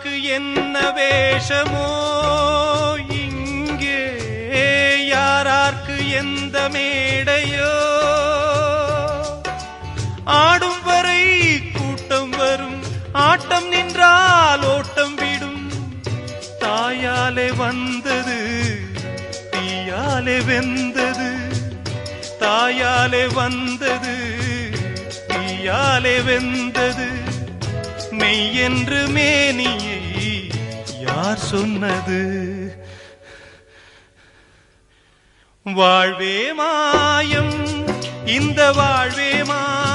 யாரார்க்கு என்ன வேஷமோ இங்கே, யாரார்க்கு எந்த மேடையோ, ஆடும் வரை கூட்டம் வரும், ஆட்டம் நின்றால் ஓட்டம் விடும். தாயாலே வந்தது தீயாலே வெந்தது, தாயாலே வந்தது தீயாலே வெந்தது. மெய் என்று மேனியை யார் சொன்னது? வாழ்வே மாயம், இந்த வாழ்வே மாயம்.